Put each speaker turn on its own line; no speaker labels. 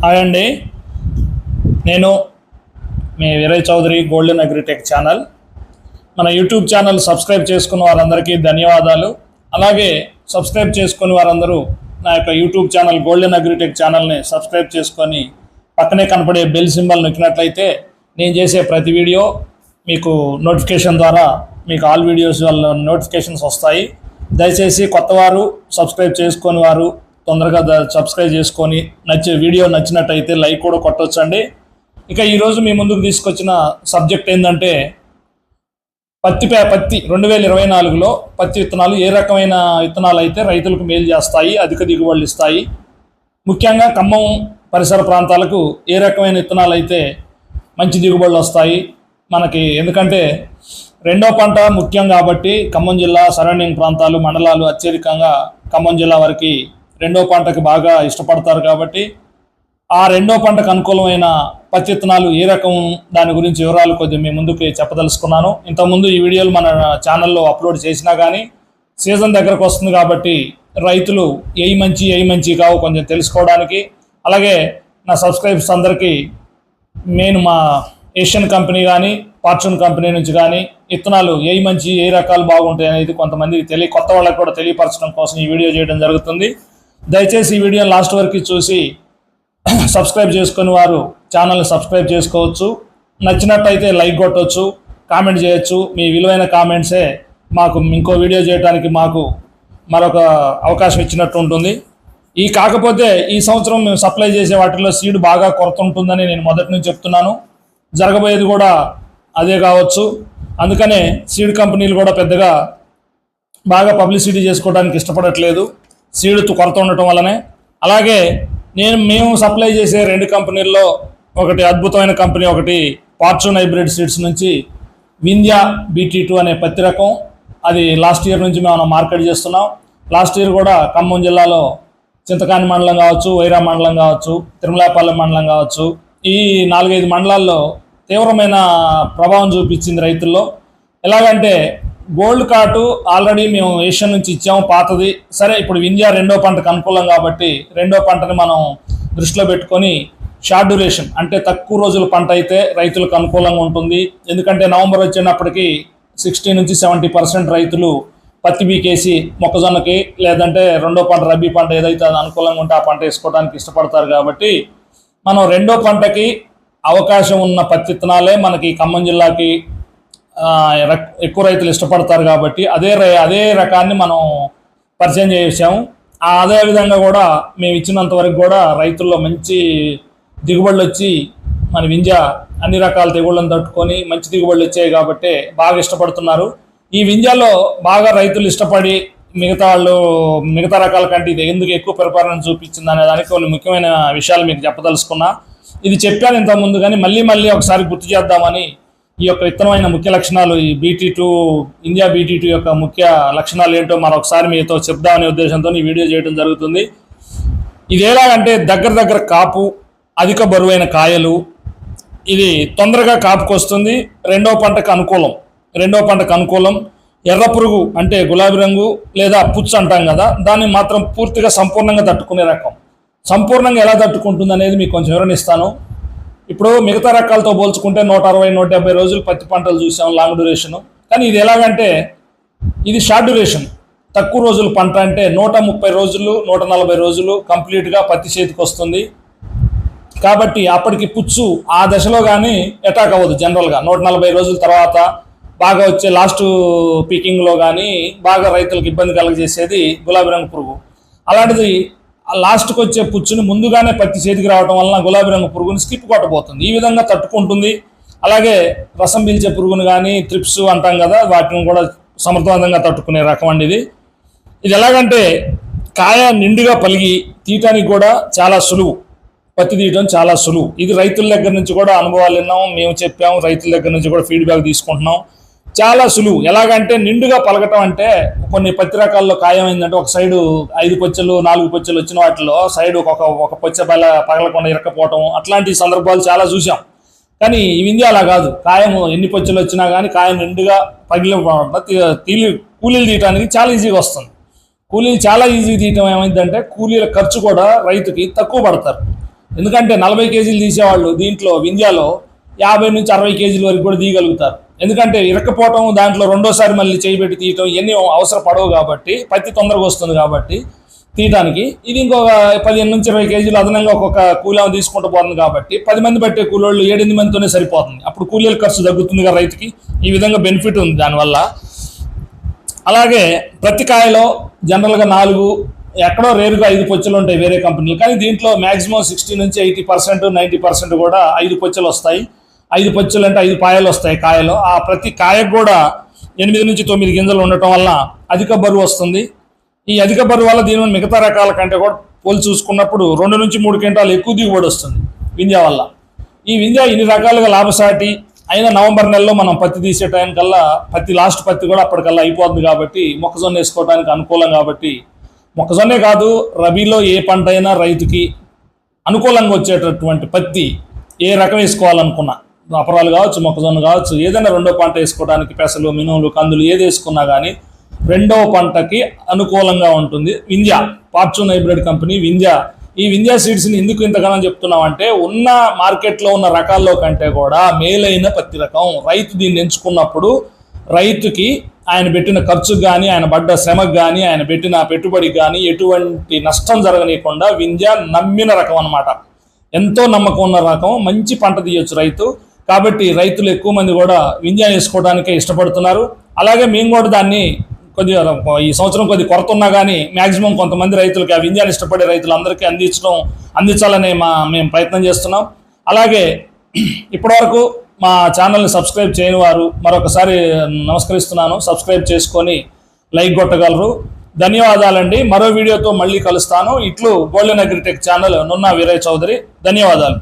Hi అండి, నేను మీ Veerayya Chowdary golden agritech channel. మన యూట్యూబ్ ఛానల్ సబ్స్క్రైబ్ చేసుకున్న వారందరికీ ధన్యవాదాలు. అలాగే సబ్స్క్రైబ్ చేసుకుని వారందరూ నా యొక్క యూట్యూబ్ ఛానల్ గోల్డెన్ అగ్రిటెక్ ఛానల్ని సబ్స్క్రైబ్ చేసుకొని పక్కనే కనపడే బెల్ సింబల్ నొక్కినట్లయితే నేను చేసే ప్రతి వీడియో మీకు నోటిఫికేషన్ ద్వారా మీకు ఆల్ వీడియోస్ వల్ల నోటిఫికేషన్స్ వస్తాయి. దయచేసి కొత్తవారు సబ్స్క్రైబ్ చేసుకొని వారు తొందరగా సబ్స్క్రైబ్ చేసుకొని వీడియో నచ్చినట్టయితే లైక్ కూడా కొట్టొచ్చండి. ఇక ఈరోజు మీ ముందుకు తీసుకొచ్చిన సబ్జెక్ట్ ఏంటంటే పత్తి 2024లో పత్తి విత్తనాలు ఏ రకమైన విత్తనాలు అయితే రైతులకు మేలు చేస్తాయి, అధిక దిగుబడులు ఇస్తాయి, ముఖ్యంగా ఖమ్మం పరిసర ప్రాంతాలకు ఏ రకమైన విత్తనాలు అయితే మంచి దిగుబడులు వస్తాయి మనకి. ఎందుకంటే రెండో పంట ముఖ్యం కాబట్టి ఖమ్మం జిల్లా సరౌండింగ్ ప్రాంతాలు మండలాలు అత్యధికంగా ఖమ్మం జిల్లా వరకు రెండో పంటకి బాగా ఇష్టపడతారు కాబట్టి ఆ రెండో పంటకు అనుకూలమైన పత్తి విత్తనాలు ఏ రకం దాని గురించి వివరాలు కొద్దిగా మీ ముందుకు చెప్పదలుచుకున్నాను. ఇంతకుముందు ఈ వీడియోలు మన ఛానల్లో అప్లోడ్ చేసినా కానీ సీజన్ దగ్గరకు వస్తుంది కాబట్టి రైతులు ఏ మంచి కావు కొంచెం తెలుసుకోవడానికి, అలాగే నా సబ్స్క్రైబర్స్ అందరికీ నేను మా ఏషియన్ కంపెనీ కానీ ఫార్చ్యూన్ కంపెనీ నుంచి కానీ విత్తనాలు ఏ రకాలు బాగుంటాయి అనేది కొంతమందికి కొత్త వాళ్ళకి కూడా తెలియపరచడం కోసం ఈ వీడియో చేయడం జరుగుతుంది. దయచేసి ఈ వీడియో లాస్ట్ వరకు చూసి సబ్స్క్రైబ్ చేసుకుని వారు ఛానల్ని సబ్స్క్రైబ్ చేసుకోవచ్చు. నచ్చినట్టయితే లైక్ కొట్టవచ్చు, కామెంట్ చేయొచ్చు. మీ విలువైన కామెంట్సే మాకు ఇంకో వీడియో చేయడానికి మాకు మరొక అవకాశం ఇచ్చినట్టు ఉంటుంది. కాకపోతే ఈ సంవత్సరం మేము సప్లై చేసే వాటిల్లో సీడ్ బాగా కొరత ఉంటుందని నేను మొదటి నుంచి చెప్తున్నాను. జరగబోయేది కూడా అదే కావచ్చు. అందుకనే సీడ్ కంపెనీలు కూడా పెద్దగా బాగా పబ్లిసిటీ చేసుకోవడానికి ఇష్టపడట్లేదు, సీడ్ కొరత ఉండటం వల్లనే. అలాగే మేము సప్లై చేసే రెండు కంపెనీల్లో ఒకటి అద్భుతమైన కంపెనీ, ఒకటి ఫార్చ్యూన్ హైబ్రిడ్ సీడ్స్ నుంచి వింధ్యా BT2 అనే పత్తి రకం. అది లాస్ట్ ఇయర్ నుంచి మేము మార్కెట్ చేస్తున్నాం. లాస్ట్ ఇయర్ కూడా ఖమ్మం జిల్లాలో చింతకాని మండలం కావచ్చు, వైరా మండలం కావచ్చు, తిరుమలాపాలెం మండలం కావచ్చు, ఈ 4-5 మండలాల్లో తీవ్రమైన ప్రభావం చూపించింది రైతుల్లో. ఎలాగంటే గోల్డ్ కార్టు ఆల్రెడీ మేము ఏషియన్ నుంచి ఇచ్చాము పాతది. సరే, ఇప్పుడు వింధ్యా రెండో పంటకు అనుకూలం కాబట్టి రెండో పంటని మనం దృష్టిలో పెట్టుకొని షార్ట్ డ్యూరేషన్ అంటే తక్కువ రోజుల పంట అయితే రైతులకు అనుకూలంగా ఉంటుంది. ఎందుకంటే నవంబర్ వచ్చినప్పటికీ 60 నుంచి 70% రైతులు పత్తి బీకేసి మొక్కజొన్నకి లేదంటే రెండో పంట రబీ పంట ఏదైతే అది అనుకూలంగా ఉంటే ఆ పంట వేసుకోవడానికి ఇష్టపడతారు. కాబట్టి మనం రెండో పంటకి అవకాశం ఉన్న పత్తి విత్తనాలే మనకి ఖమ్మం జిల్లాకి ఎక్కువ రైతులు ఇష్టపడతారు కాబట్టి అదే రకాన్ని మనం పరిచయం చేసాము. అదే విధంగా కూడా మేము ఇచ్చినంత వరకు కూడా రైతుల్లో మంచి దిగుబడులు వచ్చి మన వింధ్యా అన్ని రకాల తెగుళ్ళను తట్టుకొని మంచి దిగుబడులు వచ్చాయి కాబట్టి బాగా ఇష్టపడుతున్నారు. ఈ వింధ్యాలో బాగా రైతులు ఇష్టపడి మిగతా రకాల కంటే ఇది ఎందుకు ఎక్కువ ప్రిఫరెన్స్ చూపించింది అనే దానికి కొన్ని ముఖ్యమైన విషయాలు మీకు చెప్పదలుచుకున్నా. ఇది చెప్పాను ఇంతకుముందు, కానీ మళ్ళీ ఒకసారి గుర్తు చేద్దామని ఈ యొక్క విత్తనమైన ముఖ్య లక్షణాలు, ఈ వింధ్యా BT2 యొక్క ముఖ్య లక్షణాలు ఏంటో మరొకసారి మీతో చెప్దామనే ఉద్దేశంతో ఈ వీడియో చేయడం జరుగుతుంది. ఇది ఎలాగంటే దగ్గర కాపు, అధిక బరువైన కాయలు, ఇది తొందరగా కాపుకు వస్తుంది, రెండో పంటకు అనుకూలం. ఎర్ర పురుగు అంటే గులాబీ రంగు లేదా పుచ్చు అంటాం కదా, దాన్ని మాత్రం పూర్తిగా సంపూర్ణంగా తట్టుకునే రకం. సంపూర్ణంగా ఎలా తట్టుకుంటుంది అనేది మీకు కొంచెం వివరణిస్తాను. ఇప్పుడు మిగతా రకాలతో పోల్చుకుంటే 160-170 రోజులు పత్తి పంటలు చూసాం లాంగ్ డ్యూరేషన్. కానీ ఇది ఎలాగంటే ఇది షార్ట్ డ్యూరేషన్, తక్కువ రోజులు పంట. అంటే 130 రోజులు 140 రోజులు కంప్లీట్గా పత్తి చేతికి వస్తుంది. కాబట్టి అప్పటికి పుచ్చు ఆ దశలో కానీ అటాక్ అవ్వదు. జనరల్గా 140 రోజుల తర్వాత బాగా వచ్చే లాస్ట్ పీకింగ్లో కానీ బాగా రైతులకు ఇబ్బంది కలగజేసేది గులాబీ రంగు పురుగు. అలాంటిది లాస్ట్కి వచ్చే పుచ్చుని ముందుగానే పత్తి చేతికి రావడం వలన గులాబీ రంగు పురుగుని స్కిప్ కొట్టబోతుంది. ఈ విధంగా తట్టుకుంటుంది. అలాగే రసం పీల్చే పురుగును కానీ త్రిప్స్ అంటాం కదా, వాటిని కూడా సమర్థవంతంగా తట్టుకునే రకం అండి ఇది. ఎలాగంటే కాయ నిండుగా పలిగి తీయటానికి కూడా చాలా సులువు, పత్తి తీయడం చాలా సులువు. ఇది రైతుల దగ్గర నుంచి కూడా అనుభవాలు విన్నాము, మేము చెప్పాము, రైతుల దగ్గర నుంచి కూడా ఫీడ్బ్యాక్ తీసుకుంటున్నాం. చాలా సులువు. ఎలాగంటే నిండుగా పలకటం అంటే కొన్ని పత్తి రకాల్లో ఖాయం ఏంటంటే ఒక సైడు 5 పొచ్చలు 4 పొచ్చలు వచ్చిన వాటిలో సైడు ఒక పొచ్చ పగలకుండా ఇరక్కపోవటం, అట్లాంటి సందర్భాలు చాలా చూసాం. కానీ ఈ వింధ్యా అలా కాదు. కాయం ఎన్ని పొచ్చలు వచ్చినా కానీ కాయం నిండుగా కూలీలు తీయటానికి చాలా ఈజీగా వస్తుంది. కూలీలు చాలా ఈజీ తీయటం ఏమైందంటే కూలీల ఖర్చు కూడా రైతుకి తక్కువ పడతారు. ఎందుకంటే 40 కేజీలు తీసేవాళ్ళు దీంట్లో వింధ్యాలో 50 నుంచి 60 కేజీల వరకు కూడా తీయగలుగుతారు. ఎందుకంటే ఇరక్కపోవటం, దాంట్లో రెండోసారి మళ్ళీ చేయబెట్టి తీయటం ఇవన్నీ అవసరపడవు కాబట్టి, పత్తి తొందరగా వస్తుంది కాబట్టి తీయటానికి. ఇది ఇంకొక 15 నుంచి 20 కేజీలు అదనంగా ఒక్కొక్క కూలీలు తీసుకుంటూ పోతుంది కాబట్టి 10 మంది పట్టే కూలోళ్ళు 7-8 మందితోనే సరిపోతుంది. అప్పుడు కూలీల ఖర్చు తగ్గుతుంది కదా రైతుకి. ఈ విధంగా బెనిఫిట్ ఉంది దానివల్ల. అలాగే ప్రతి కాయలో జనరల్గా 4, ఎక్కడో రేరుగా 5 పొచ్చులు ఉంటాయి వేరే కంపెనీలు, కానీ దీంట్లో మ్యాక్సిమం 60 నుంచి 80%, 90% కూడా 5 పొచ్చులు వస్తాయి. 5 పొచ్చులు అంటే 5 పాయలు వస్తాయి కాయలో. ఆ ప్రతి కాయకు కూడా 8 నుంచి 9 గింజలు ఉండటం వల్ల అధిక బరువు వస్తుంది. ఈ అధిక బరువు వల్ల దీని మిగతా రకాల కంటే కూడా పోల్చి చూసుకున్నప్పుడు 2 నుంచి 3 క్వింటాలు ఎక్కువ దిగుబడి వస్తుంది వింధ్యా వల్ల. ఈ వింధ్యా ఇన్ని రకాలుగా లాభసాటి అయినా నవంబర్ నెలలో మనం పత్తి తీసే టైం కల్లా లాస్ట్ పత్తి కూడా అప్పటికల్లా అయిపోతుంది కాబట్టి మొక్కజొన్న వేసుకోవడానికి అనుకూలం. కాబట్టి మొక్కజొన్నే కాదు, రబీలో ఏ పంట అయినా రైతుకి అనుకూలంగా వచ్చేటటువంటి పత్తి ఏ రకం వేసుకోవాలనుకున్నా, అపరాలు కావచ్చు, మొక్కజొన్న కావచ్చు, ఏదైనా రెండో పంట వేసుకోవడానికి పెసలు, మినుములు, కందులు ఏది వేసుకున్నా కానీ రెండవ పంటకి అనుకూలంగా ఉంటుంది Vindhya. Fortune hybrid company Vindhya. ఈ వింధ్యా సీడ్స్ని ఎందుకు ఇంతగానో చెప్తున్నామంటే, ఉన్న మార్కెట్లో ఉన్న రకాల్లో కంటే కూడా మేలైన పత్తి రకం. రైతు దీన్ని ఎంచుకున్నప్పుడు రైతుకి ఆయన పెట్టిన ఖర్చుకు కానీ, ఆయన పడ్డ శ్రమకు కానీ, ఆయన పెట్టిన పెట్టుబడికి కానీ ఎటువంటి నష్టం జరగనీయకుండా వింధ్యా నమ్మిన రకం అన్నమాట. ఎంతో నమ్మకం ఉన్న రకం, మంచి పంట తీయొచ్చు రైతు. కాబట్టి రైతులు ఎక్కువ మంది కూడా వింధ్యా వేసుకోవడానికే ఇష్టపడుతున్నారు. అలాగే మేము కూడా దాన్ని కొద్దిగా ఈ సంవత్సరం కొద్ది కొరత ఉన్నా కానీ మ్యాక్సిమం కొంతమంది రైతులకి, ఆ వింధ్యాన్ని ఇష్టపడే రైతులందరికీ అందించాలని మేము ప్రయత్నం చేస్తున్నాం. అలాగే ఇప్పటివరకు మా ఛానల్ని సబ్స్క్రైబ్ చేయని వారు మరొకసారి నమస్కరిస్తున్నాను. సబ్స్క్రైబ్ చేసుకొని లైక్ కొట్టగలరు. ధన్యవాదాలండి. మరో వీడియోతో మళ్ళీ కలుస్తాను. ఇట్లు golden agritech channel Nunna Veeraiah Chowdary. ధన్యవాదాలు.